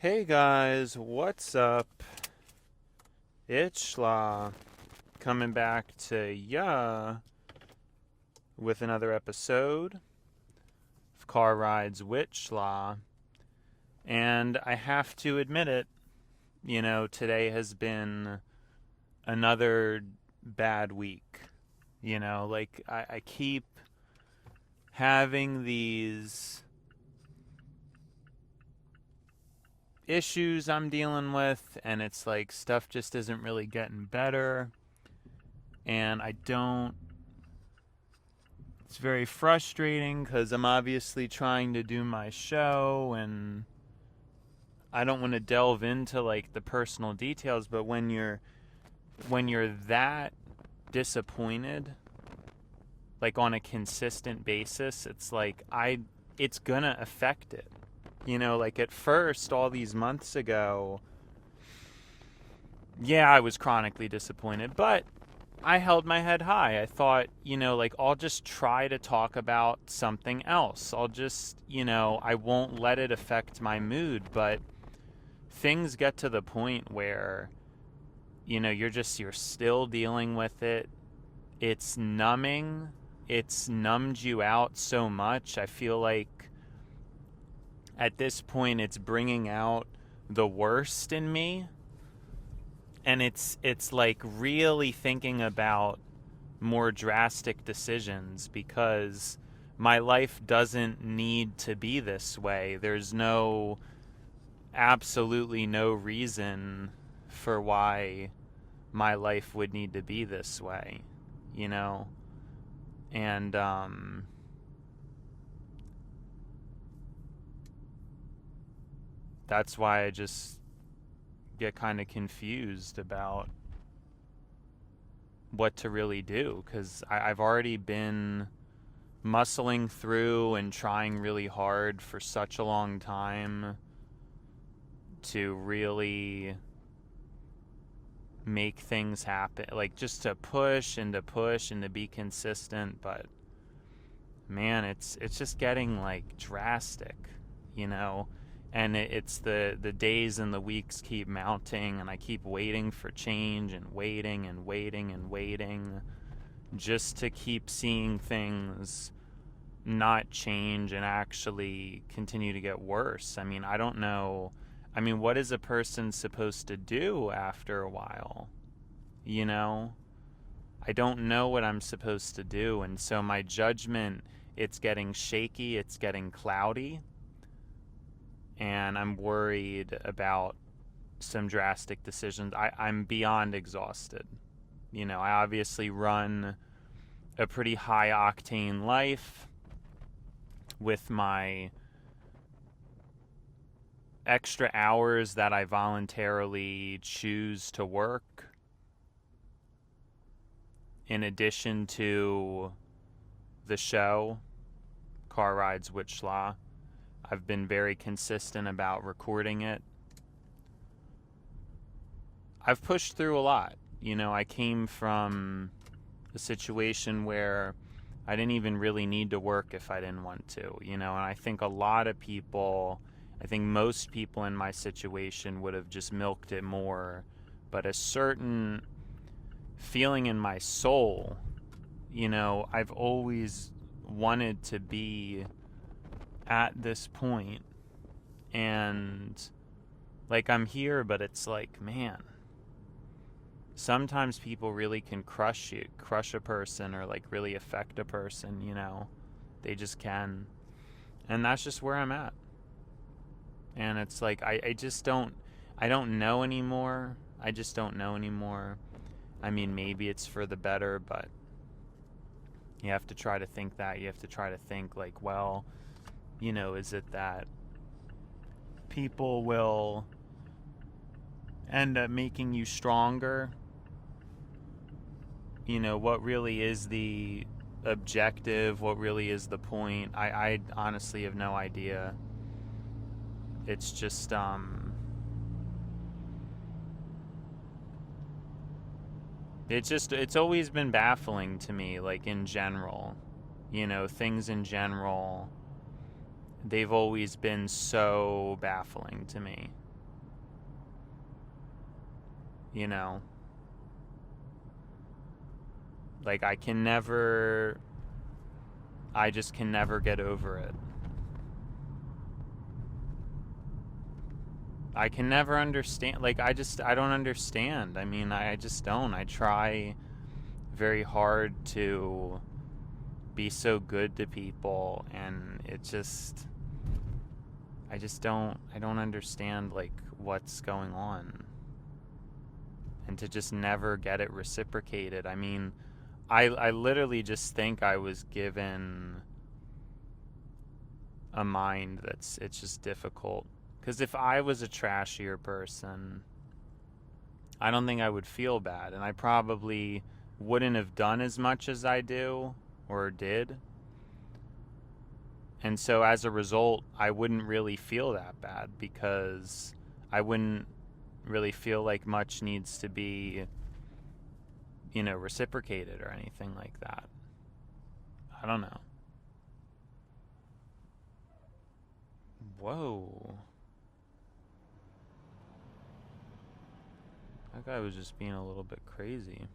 Hey guys, what's up? It's Schla coming back to ya with another episode of Car Rides with Schla. And I have to admit it, today has been another bad week. I keep having these issues I'm dealing with, and it's like stuff just isn't really getting better. And it's very frustrating because I'm obviously trying to do my show, and I don't want to delve into like the personal details, but when you're that disappointed, like on a consistent basis, it's gonna affect it. Like at first, all these months ago, yeah, I was chronically disappointed, but I held my head high. I thought, I'll just try to talk about something else. I won't let it affect my mood, but things get to the point where, you're still dealing with it. It's numbing. It's numbed you out so much. I feel like at this point it's bringing out the worst in me, and it's like really thinking about more drastic decisions because my life doesn't need to be this way. There's absolutely no reason for why my life would need to be this way, you know? And that's why I just get kind of confused about what to really do, because I've already been muscling through and trying really hard for such a long time to really make things happen, like just to push and to push and to be consistent. But man, it's just getting like drastic, you know. And it's the days and the weeks keep mounting, and I keep waiting for change and waiting and waiting and waiting just to keep seeing things not change and actually continue to get worse. I mean, I don't know. I mean, what is a person supposed to do after a while? You know? I don't know what I'm supposed to do. And so my judgment, it's getting shaky, it's getting cloudy. And I'm worried about some drastic decisions. I'm beyond exhausted. I obviously run a pretty high octane life with my extra hours that I voluntarily choose to work, in addition to the show, Car Rides with Schla. I've been very consistent about recording it. I've pushed through a lot. I came from a situation where I didn't even really need to work if I didn't want to, and I think I think most people in my situation would have just milked it more. But a certain feeling in my soul, I've always wanted to be at this point, and like I'm here, but it's like, man, sometimes people really can crush a person, or like really affect a person, they just can. And that's just where I'm at. And it's like, I don't know anymore. I just don't know anymore. I mean, maybe it's for the better, but you have to try to think that. You have to try to think like, well, is it that people will end up making you stronger? What really is the objective? What really is the point? I honestly have no idea. It's just, it's always been baffling to me, like in general. Things in general, they've always been so baffling to me. you know? Like, I just can never get over it. I can never understand, like, I don't understand. I mean, I just don't. I try very hard to be so good to people, and I don't understand, like, what's going on. And to just never get it reciprocated. I mean, I literally just think I was given a mind it's just difficult. Because if I was a trashier person, I don't think I would feel bad. And I probably wouldn't have done as much as I do or did. And so as a result, I wouldn't really feel that bad because I wouldn't really feel like much needs to be, reciprocated or anything like that. I don't know. Whoa. That guy was just being a little bit crazy.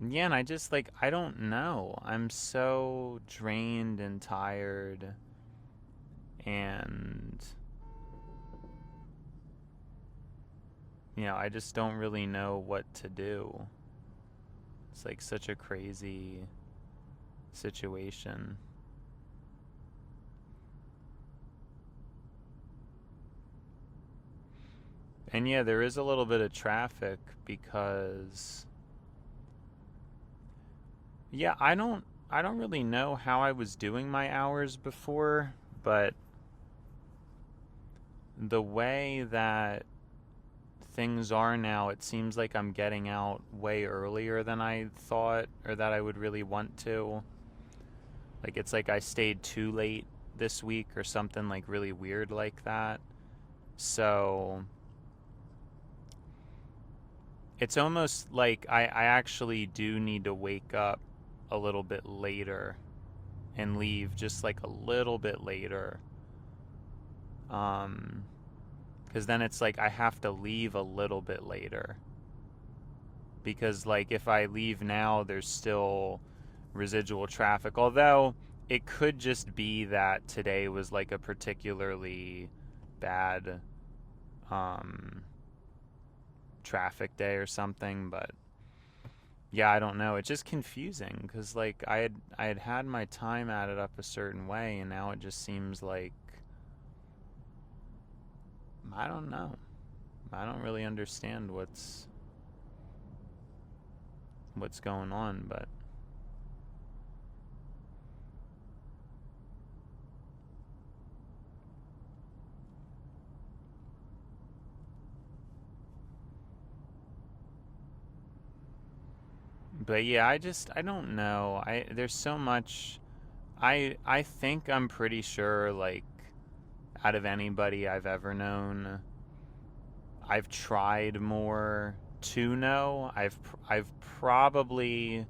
Yeah, and I just, like, I don't know. I'm so drained and tired, and, I just don't really know what to do. It's like such a crazy situation. And yeah, there is a little bit of traffic because yeah, I don't really know how I was doing my hours before, but the way that things are now, it seems like I'm getting out way earlier than I thought or that I would really want to. Like, it's like I stayed too late this week or something, like, really weird like that. So it's almost like I actually do need to wake up a little bit later and leave just like a little bit later. Because then it's like I have to leave a little bit later. Because, like, if I leave now, there's still residual traffic. Although it could just be that today was like a particularly bad traffic day or something. But yeah, I don't know. It's just confusing because, like, I had my time added up a certain way, and now it just seems like I don't know. I don't really understand what's going on, but yeah, I don't know. There's so much. I think I'm pretty sure, like, out of anybody I've ever known, I've tried more to know. I've probably,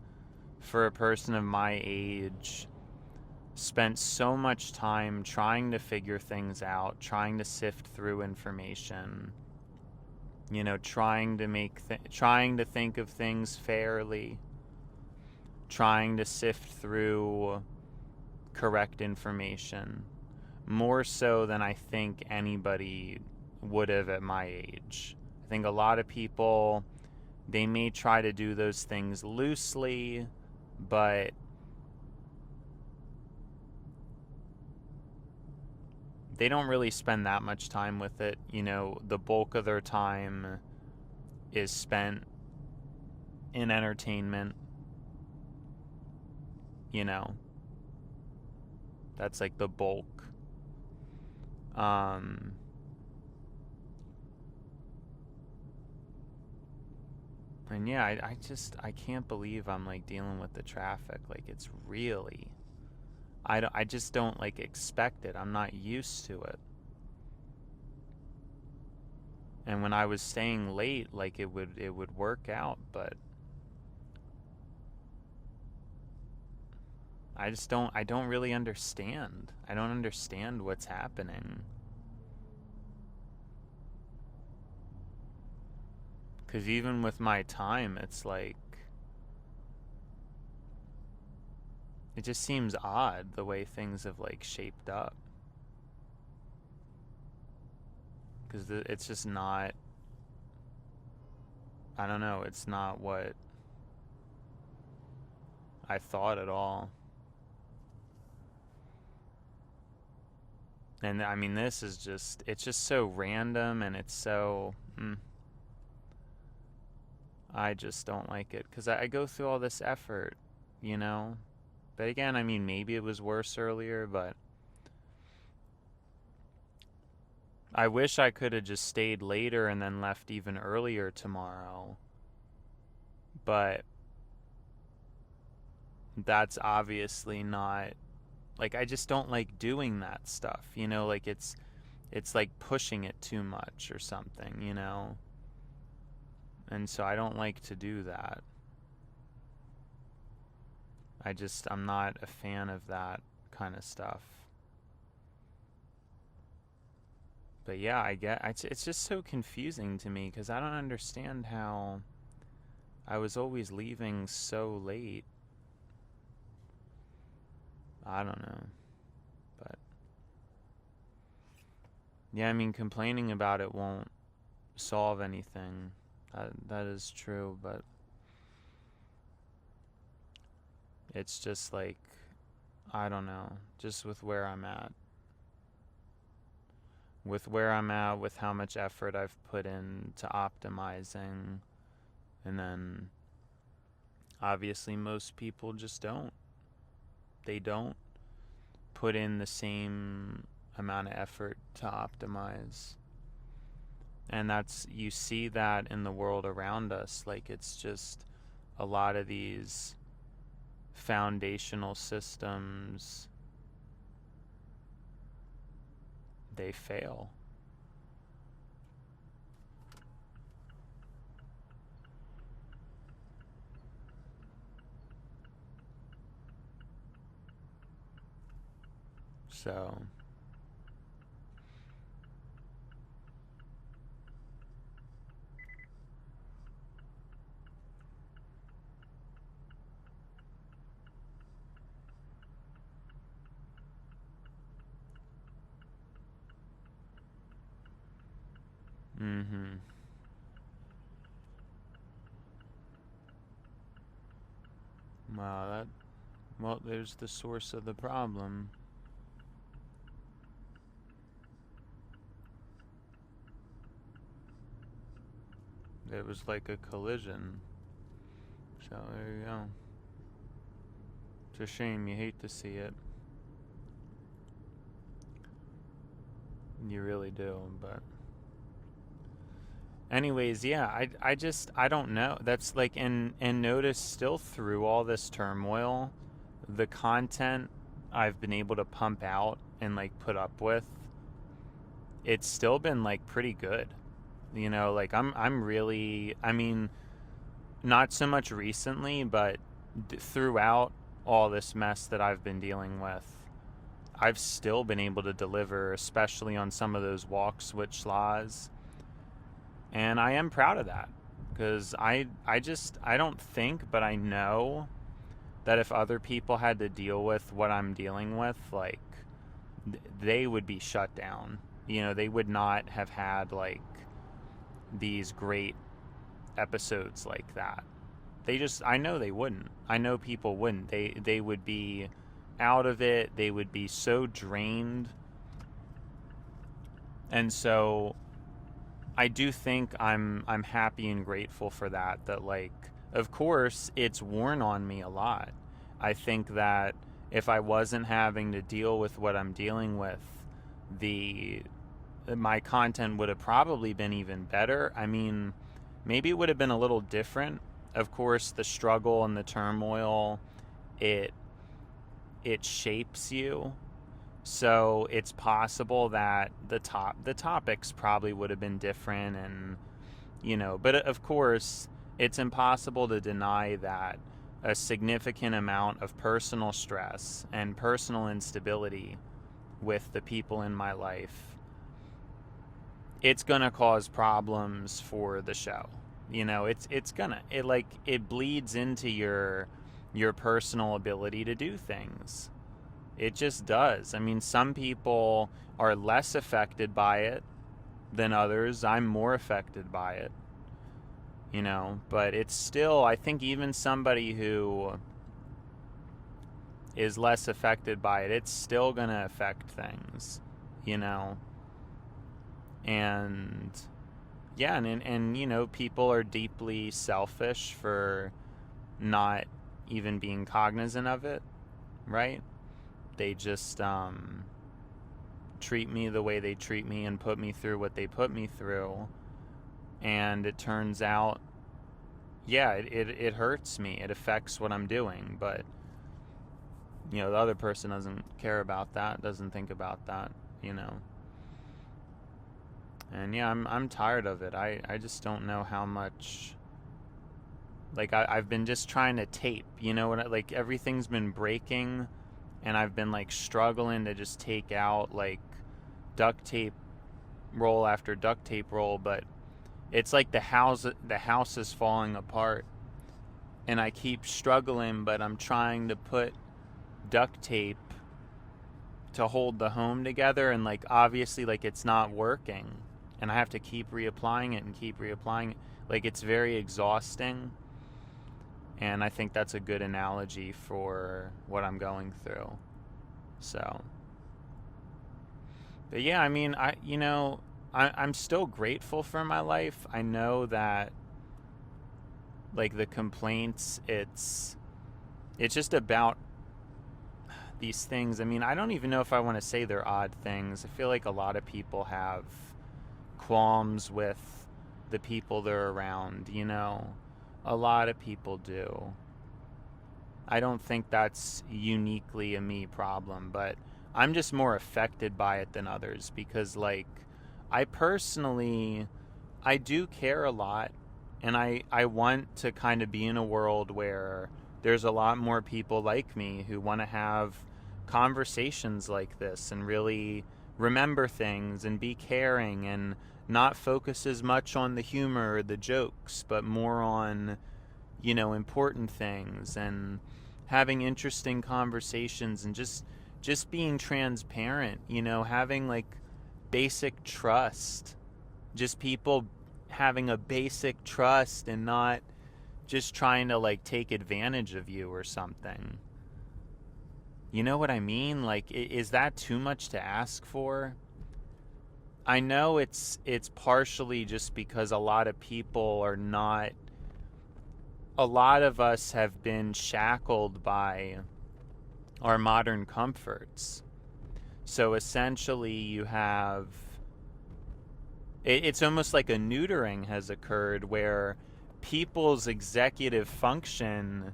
for a person of my age, spent so much time trying to figure things out, trying to sift through information, trying to think of things fairly, trying to sift through correct information, more so than I think anybody would have at my age. I think a lot of people, they may try to do those things loosely, but they don't really spend that much time with it. The bulk of their time is spent in entertainment. you know that's like the bulk. um and yeah, I can't believe I'm like dealing with the traffic. Like, it's really, I just don't like expect it. I'm not used to it. And when I was staying late, like, it would work out, but I don't really understand. I don't understand what's happening. Because even with my time, it's like, it just seems odd the way things have like shaped up. Because it's just not, I don't know, it's not what I thought at all. And I mean, this is just, it's just so random, and it's so, I just don't like it. Because I go through all this effort, you know? But again, I mean, maybe it was worse earlier, but I wish I could have just stayed later and then left even earlier tomorrow. But that's obviously not, like, I just don't like doing that stuff, you know? Like, it's like pushing it too much or something, you know? And so I don't like to do that. I'm not a fan of that kind of stuff. But yeah, it's just so confusing to me because I don't understand how I was always leaving so late. I don't know. But yeah, I mean, complaining about it won't solve anything. That is true, but it's just like, I don't know, just with where I'm at. With how much effort I've put into optimizing, and then obviously most people just don't. They don't put in the same amount of effort to optimize. And you see that in the world around us. Like, it's just a lot of these foundational systems, they fail. So wow, there's the source of the problem. It was like a collision. So there you go. It's a shame. You hate to see it. You really do, but anyways, yeah, I don't know. That's like, and notice still through all this turmoil, the content I've been able to pump out and like put up with, it's still been like pretty good. You know, like I'm really, I mean, not so much recently, but throughout all this mess that I've been dealing with, I've still been able to deliver, especially on some of those walk switch laws. And I am proud of that, because I don't think, but I know that if other people had to deal with what I'm dealing with, like, they would be shut down. You know, they would not have had like these great episodes like that. I know they wouldn't. I know people wouldn't. They would be out of it. They would be so drained. And so I do think I'm happy and grateful for that. That, like, of course, it's worn on me a lot. I think that if I wasn't having to deal with what I'm dealing with, my content would have probably been even better. I mean, maybe it would have been a little different. Of course, the struggle and the turmoil, it shapes you. So it's possible that the topics probably would have been different, and, you know, but of course, it's impossible to deny that a significant amount of personal stress and personal instability with the people in my life, it's gonna cause problems for the show. It bleeds into your personal ability to do things. It just does. I mean, some people are less affected by it than others. I'm more affected by it, but it's still, I think even somebody who is less affected by it, it's still going to affect things, and yeah, and people are deeply selfish for not even being cognizant of it, right? They just treat me the way they treat me and put me through what they put me through, and it turns out, yeah, it hurts me. It affects what I'm doing, but the other person doesn't care about that, doesn't think about that, And yeah, I'm tired of it. I just don't know how much. Like I've been just trying to tape, like everything's been breaking, and I've been like struggling to just take out like duct tape roll after duct tape roll, but it's like the house is falling apart, and I keep struggling, but I'm trying to put duct tape to hold the home together, and like obviously like it's not working, and I have to keep reapplying it and keep reapplying it. Like it's very exhausting, and I think that's a good analogy for what I'm going through. So, but yeah, I mean, I'm still grateful for my life. I know that like the complaints, it's just about these things. I mean, I don't even know if I want to say they're odd things. I feel like a lot of people have qualms with the people they're around, A lot of people do. I don't think that's uniquely a me problem, but I'm just more affected by it than others because, like, I do care a lot, and I want to kind of be in a world where there's a lot more people like me who want to have conversations like this and really remember things and be caring and not focus as much on the humor or the jokes, but more on, important things and having interesting conversations and just being transparent, having like basic trust, just people having a basic trust and not just trying to like take advantage of you or something. You know what I mean? Like, is that too much to ask for? I know it's partially just because a lot of us have been shackled by our modern comforts. So essentially you have, it's almost like a neutering has occurred where people's executive function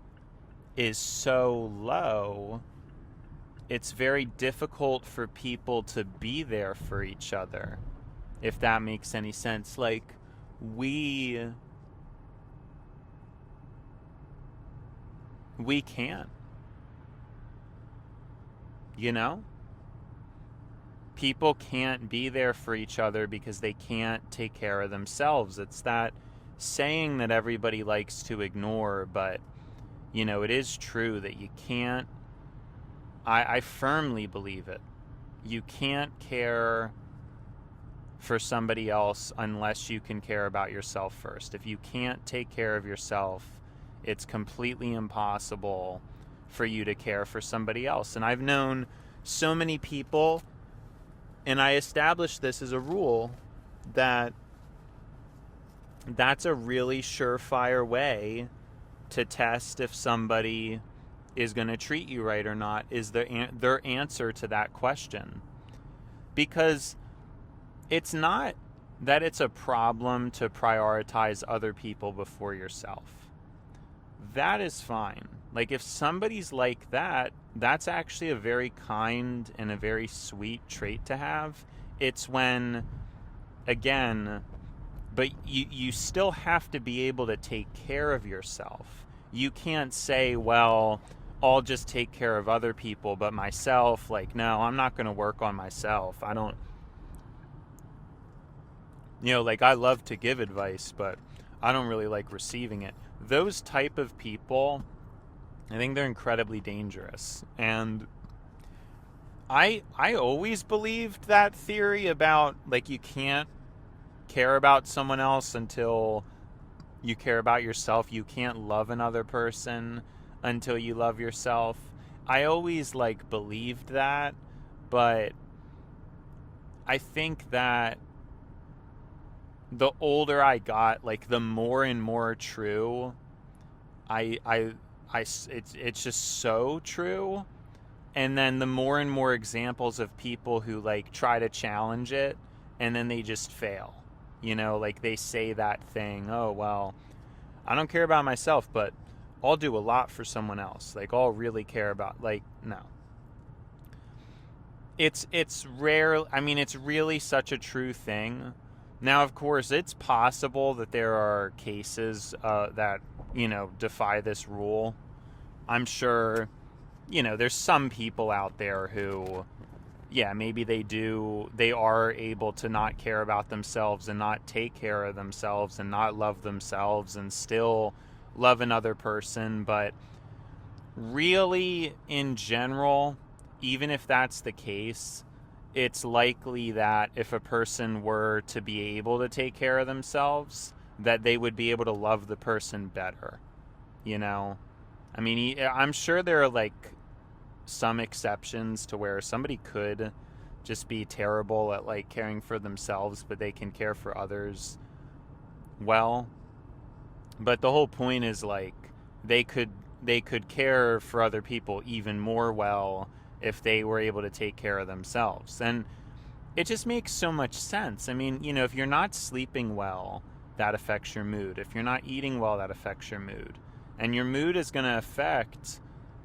is so low, it's very difficult for people to be there for each other, if that makes any sense. Like, we can't, people can't be there for each other because they can't take care of themselves. It's that saying that everybody likes to ignore, but it is true that you can't. I firmly believe it. You can't care for somebody else unless you can care about yourself first. If you can't take care of yourself, it's completely impossible for you to care for somebody else. And I've known so many people, and I established this as a rule, that that's a really surefire way to test if somebody is going to treat you right or not, is their answer to that question. Because it's not that it's a problem to prioritize other people before yourself. That is fine. Like, if somebody's like that, that's actually a very kind and a very sweet trait to have. It's when, again, but you still have to be able to take care of yourself. You can't say, well, I'll just take care of other people, but myself, like, no, I'm not going to work on myself. I don't, like, I love to give advice, but I don't really like receiving it. Those type of people, I think they're incredibly dangerous. And I always believed that theory about, like, you can't care about someone else until you care about yourself. You can't love another person until you love yourself. I always, like, believed that, but I think that the older I got, like, the more and more true it's just so true. And then the more and more examples of people who, like, try to challenge it and then they just fail. Like, they say that thing, oh, well, I don't care about myself, but I'll do a lot for someone else. Like, I'll really care about, like, no. It's rare. I mean, it's really such a true thing. Now, of course, it's possible that there are cases that, defy this rule. I'm sure, there's some people out there who, yeah, maybe they are able to not care about themselves and not take care of themselves and not love themselves and still love another person. But really, in general, even if that's the case, it's likely that if a person were to be able to take care of themselves, that they would be able to love the person better. I mean, I'm sure there are, like, some exceptions to where somebody could just be terrible at, like, caring for themselves, but they can care for others well. But the whole point is, like, they could care for other people even more well if they were able to take care of themselves. And it just makes so much sense. I mean, if you're not sleeping well, that affects your mood. If you're not eating well, that affects your mood. And your mood is going to affect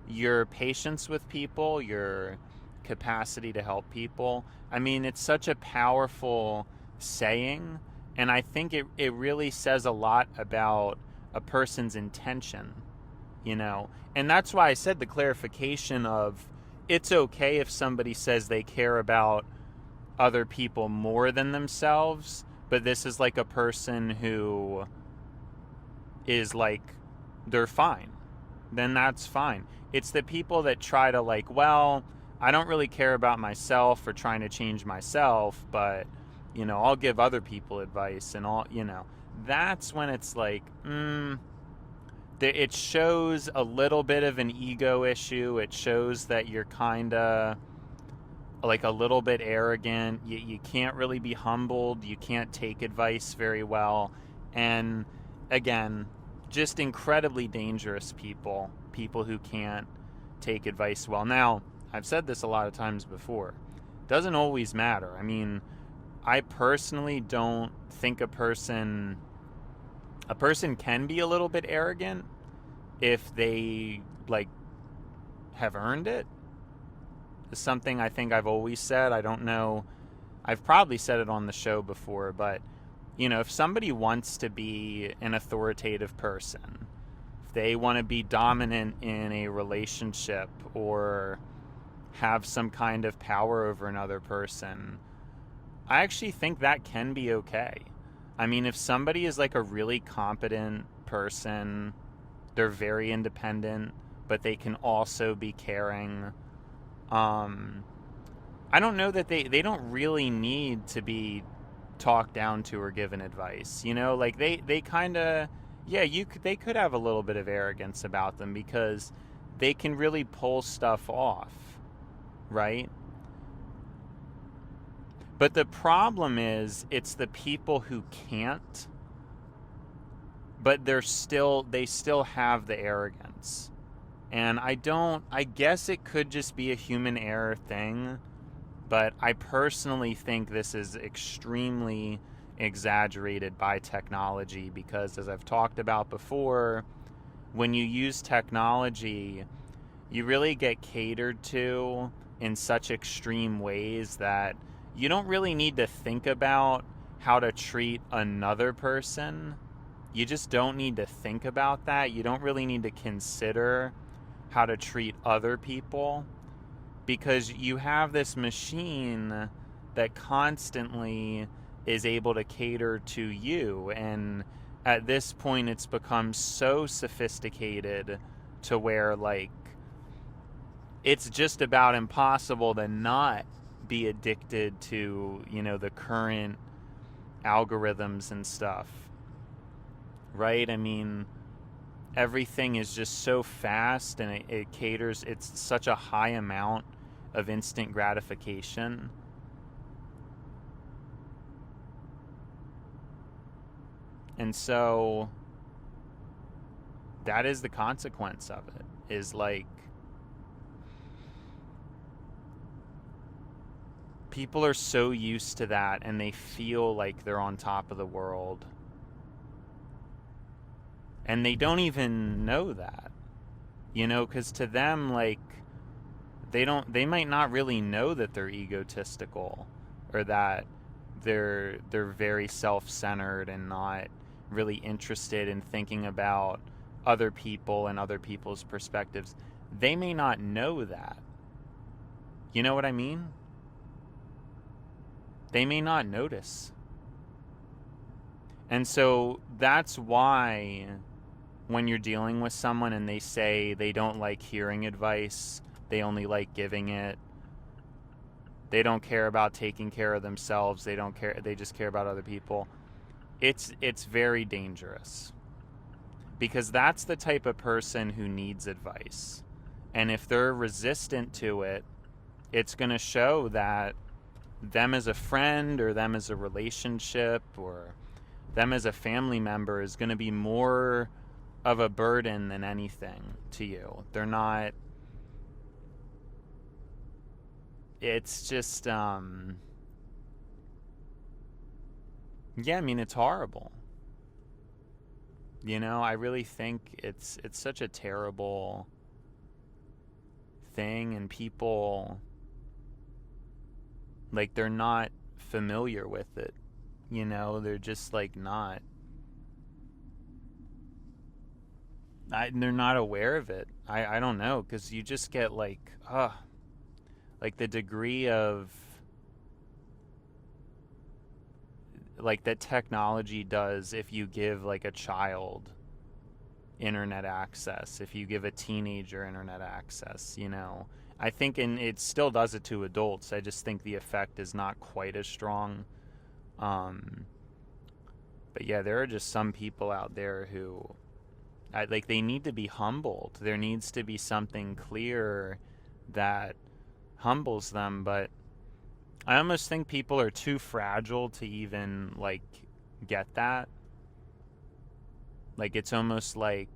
your patience with people, your capacity to help people. I mean, it's such a powerful saying, and I think it really says a lot about a person's intention, And that's why I said the clarification of, it's okay if somebody says they care about other people more than themselves, but this is like a person who is, like, they're fine. Then that's fine. It's the people that try to, like, well, I don't really care about myself or trying to change myself, but, I'll give other people advice and all, that's when it's like, it shows a little bit of an ego issue. It shows that you're kind of, like, a little bit arrogant. You can't really be humbled. You can't take advice very well. And again, just incredibly dangerous people who can't take advice well. Now, I've said this a lot of times before. It doesn't always matter. I mean, I personally don't think a person can be a little bit arrogant if they, like, have earned it. It's something I think I've always said. I don't know. I've probably said it on the show before, but if somebody wants to be an authoritative person, if they want to be dominant in a relationship or have some kind of power over another person, I actually think that can be okay. I mean, if somebody is, like, a really competent person, they're very independent, but they can also be caring. I don't know that they don't really need to be talked down to or given advice. Like, they kind of, yeah, they could have a little bit of arrogance about them because they can really pull stuff off, right? But the problem is, it's the people who can't, but they still have the arrogance. And I guess it could just be a human error thing, but I personally think this is extremely exaggerated by technology because, as I've talked about before, when you use technology, you really get catered to in such extreme ways that you don't really need to think about how to treat another person. you just don't need to think about that. You don't really need to consider how to treat other people, because you have this machine that constantly is able to cater to you. And at this point, it's become so sophisticated to where, like, it's just about impossible to not be addicted to, the current algorithms and stuff, right? I mean, everything is just so fast, and it caters, it's such a high amount of instant gratification. And so that is the consequence of it, is like, people are so used to that, and they feel like they're on top of the world. And they don't even know that, because to them, like, they might not really know that they're egotistical, or that they're very self-centered and not really interested in thinking about other people and other people's perspectives. They may not know that. You know what I mean? They may not notice. And so that's why when you're dealing with someone and they say they don't like hearing advice, they only like giving it, they don't care about taking care of themselves, they just care about other people, it's very dangerous. Because that's the type of person who needs advice. And if they're resistant to it, it's going to show that them as a friend, or them as a relationship, or them as a family member is going to be more of a burden than anything to you. They're not, it's just, yeah, I mean, it's horrible. I really think it's such a terrible thing, and people, like, they're not familiar with it. They're just, like, not. They're not aware of it. I don't know, because you just get, like the degree of, like, that technology does if you give, like, a child internet access, if you give a teenager internet access, I think, and it still does it to adults. I just think the effect is not quite as strong. But yeah, there are just some people out there who, like, they need to be humbled. There needs to be something clear that humbles them, but I almost think people are too fragile to even, like, get that. Like, it's almost like,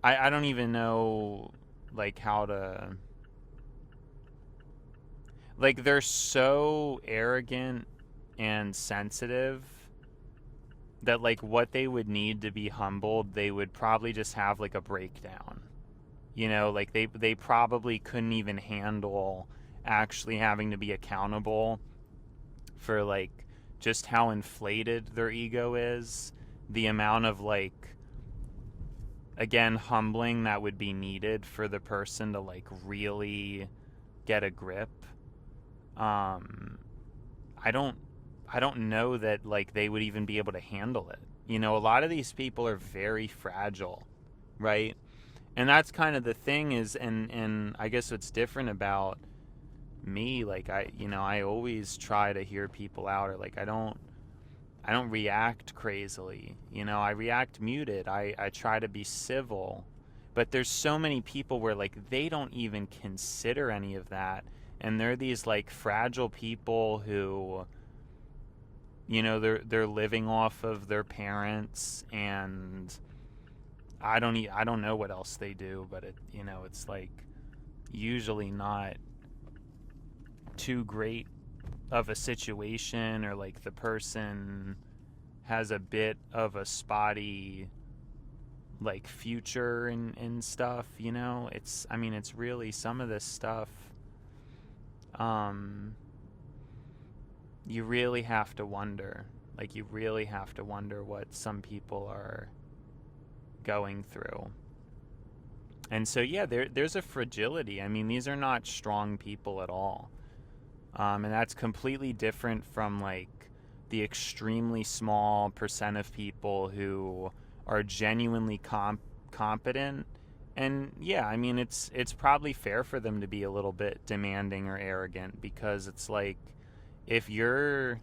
I don't even know, like, how to, like, they're so arrogant and sensitive that, like, what they would need to be humbled, they would probably just have, like, a breakdown. Like, they probably couldn't even handle actually having to be accountable for, like, just how inflated their ego is, the amount of, like, again, humbling that would be needed for the person to, like, really get a grip. I don't know that, like, they would even be able to handle it. A lot of these people are very fragile, right? And that's kind of the thing is, and I guess what's different about me, like, I always try to hear people out, or, like, I don't react crazily. I react muted. I try to be civil. But there's so many people where, like, they don't even consider any of that. And they're these, like, fragile people who, they're living off of their parents, and I don't know what else they do, but it's, like, usually not too great of a situation, or, like, the person has a bit of a spotty, like, future and stuff. It's really, some of this stuff, you really have to wonder. Like, you really have to wonder what some people are going through. And so, yeah, there's a fragility. I mean, these are not strong people at all. And that's completely different from, like, the extremely small percent of people who are genuinely competent. And yeah, I mean, it's probably fair for them to be a little bit demanding or arrogant, because it's like, if you're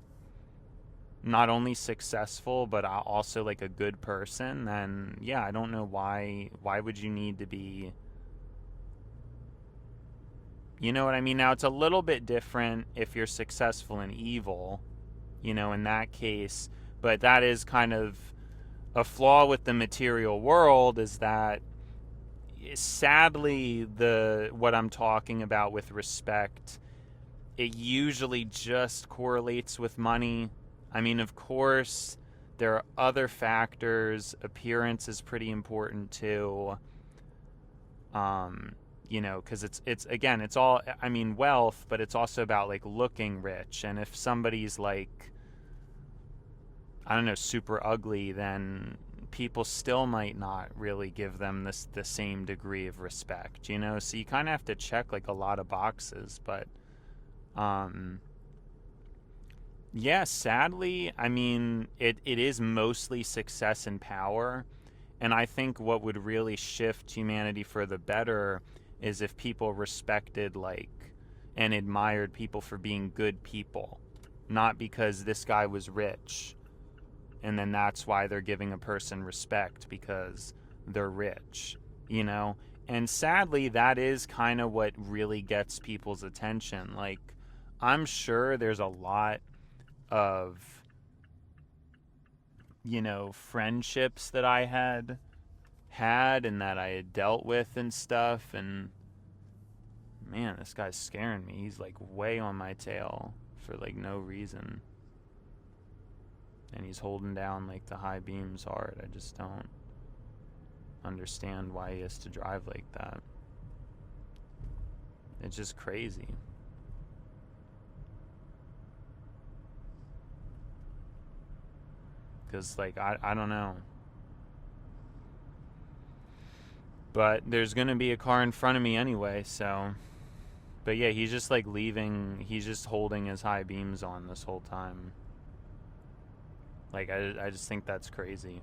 not only successful but also like a good person, then yeah, I don't know why would you need to be, you know what I mean? Now, it's a little bit different if you're successful and evil, in that case, but that is kind of a flaw with the material world, is that sadly, the what I'm talking about with respect, it usually just correlates with money. I mean, of course, there are other factors. Appearance is pretty important too. Because it's again, it's all, I mean, wealth, but it's also about like looking rich. And if somebody's like, I don't know, super ugly, then people still might not really give them the same degree of respect, So you kind of have to check like a lot of boxes, but yeah, sadly, I mean, it is mostly success and power. And I think what would really shift humanity for the better is if people respected, like, and admired people for being good people, not because this guy was rich and then that's why they're giving a person respect because they're rich. And sadly, that is kind of what really gets people's attention. Like, I'm sure there's a lot of, friendships that I had and that I had dealt with and stuff. And man, this guy's scaring me. He's like way on my tail for like no reason. And he's holding down like the high beams hard. I just don't understand why he has to drive like that. It's just crazy. Because, like, I don't know. But there's going to be a car in front of me anyway, so. But yeah, he's just like leaving. He's just holding his high beams on this whole time. Like, I just think that's crazy.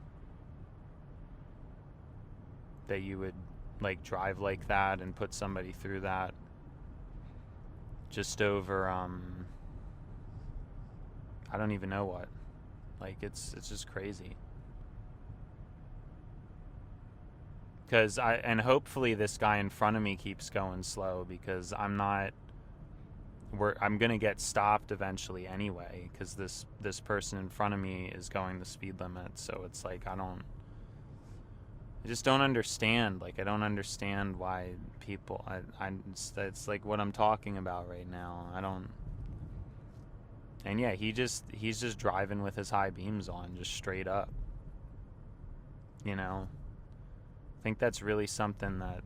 That you would, like, drive like that and put somebody through that. Just over, I don't even know what. Like, it's just crazy. And hopefully this guy in front of me keeps going slow, because I'm gonna get stopped eventually anyway, because this person in front of me is going the speed limit. So it's like, I just don't understand. Like, I don't understand why people, it's like what I'm talking about right now. I don't. And yeah, he's just driving with his high beams on, just straight up. I think that's really something that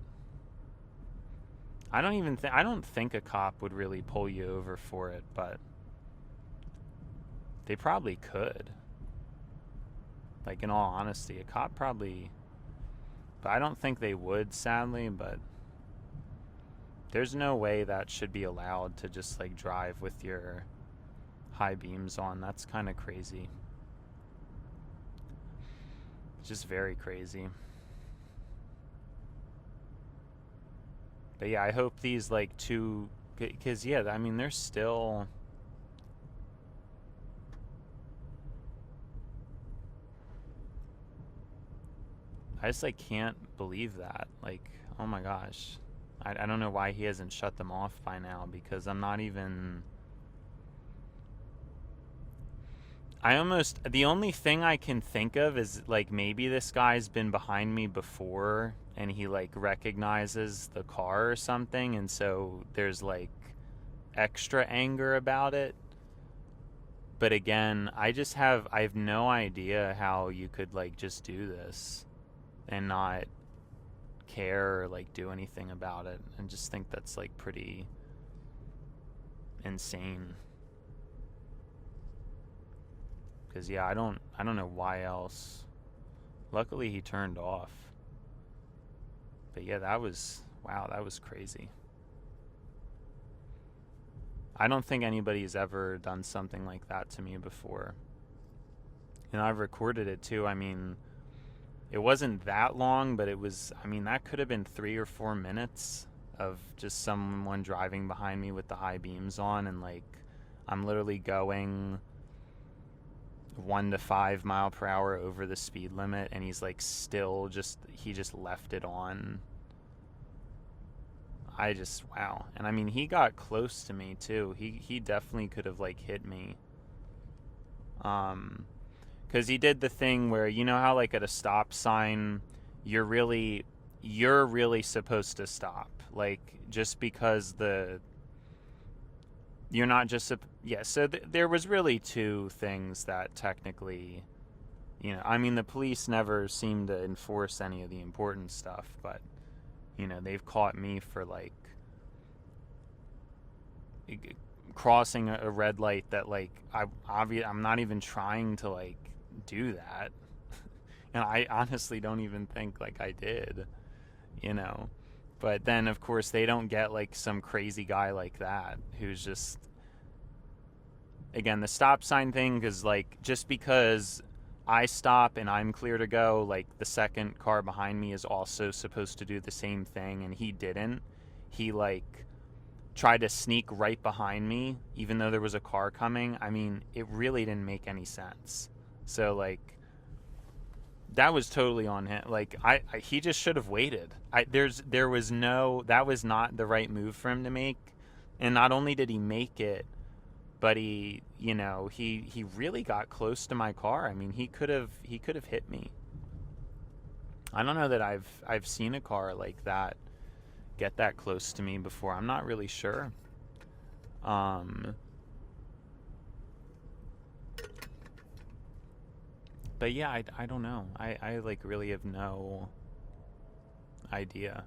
I don't think a cop would really pull you over for it, but they probably could. Like, in all honesty, a cop probably, but I don't think they would, sadly. But there's no way that should be allowed to just like drive with your high beams on. That's kind of crazy. It's just very crazy. But yeah, I hope these like two, because yeah, I mean, they're still, I just like can't believe that. Like, oh my gosh, I don't know why he hasn't shut them off by now, because I'm not even. The only thing I can think of is like maybe this guy's been behind me before and he like recognizes the car or something, and so there's like extra anger about it. But again, I have no idea how you could like just do this and not care or like do anything about it, and just think that's like pretty insane. Because yeah, I don't know why else. Luckily he turned off. But yeah, wow, that was crazy. I don't think anybody's ever done something like that to me before. And I've recorded it too. I mean, it wasn't that long, but that could have been 3 or 4 minutes of just someone driving behind me with the high beams on, and like I'm literally going 1 to 5 mile per hour over the speed limit, and he's like he just left it on. Wow. And I mean, he got close to me too. He definitely could have like hit me. Because he did the thing where, you know how like at a stop sign, you're really supposed to stop. Like, just because you're not just, yeah, so there was really two things that technically, I mean, the police never seem to enforce any of the important stuff, but, they've caught me for like crossing a red light that like I'm not even trying to like do that. And I honestly don't even think like I did, but then of course they don't get like some crazy guy like that who's just, again, the stop sign thing, because like just because I stop and I'm clear to go, like the second car behind me is also supposed to do the same thing, and he didn't. He like tried to sneak right behind me even though there was a car coming. I mean, it really didn't make any sense. So like that was totally on him. Like he just should have waited. That was not the right move for him to make. And not only did he make it, but he really got close to my car. I mean, he could have hit me. I don't know that I've seen a car like that get that close to me before. I'm not really sure. But yeah, I don't know. I like really have no idea.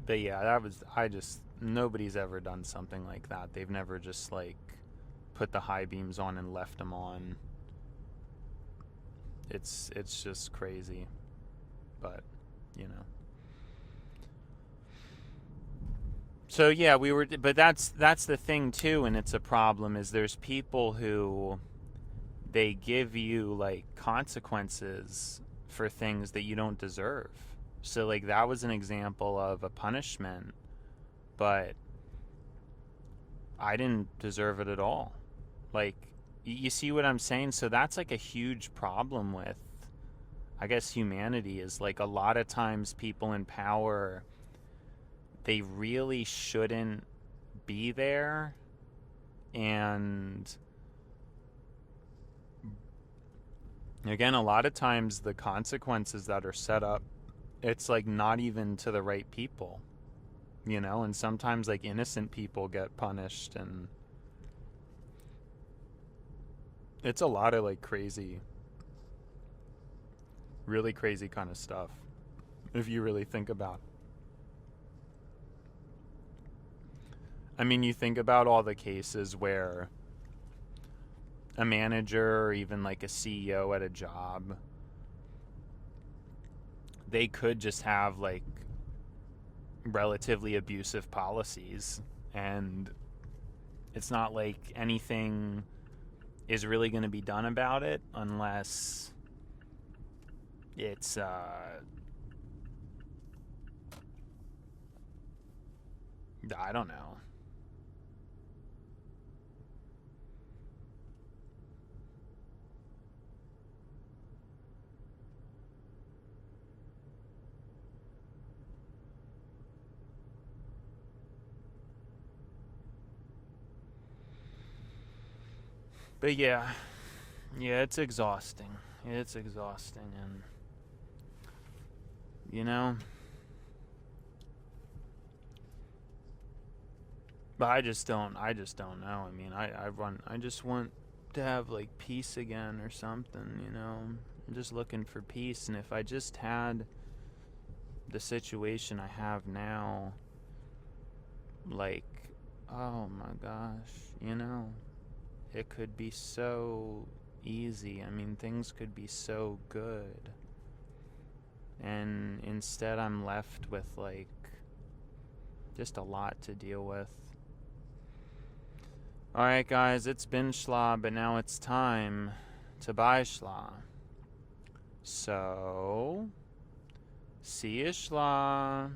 But yeah, nobody's ever done something like that. They've never just like put the high beams on and left them on. It's just crazy. But, So yeah, but that's the thing too, and it's a problem, is there's people who they give you like consequences for things that you don't deserve. So like that was an example of a punishment, but I didn't deserve it at all. Like, you see what I'm saying? So that's like a huge problem with, I guess, humanity, is like a lot of times people in power, they really shouldn't be there. And again, a lot of times the consequences that are set up, it's like not even to the right people, and sometimes like innocent people get punished, and it's a lot of like crazy, really crazy kind of stuff if you really think about it. I mean, you think about all the cases where a manager or even like a CEO at a job, they could just have like relatively abusive policies, and it's not like anything is really going to be done about it unless it's I don't know. But yeah, it's exhausting. It's exhausting, and but I just don't know. I mean, I just want to have like peace again or something, you know. I'm just looking for peace, and if I just had the situation I have now, like, oh my gosh, you know, it could be so easy. I mean, things could be so good. And instead I'm left with like just a lot to deal with. Alright guys, it's been schla, but now it's time to buy schla. So, see you schla.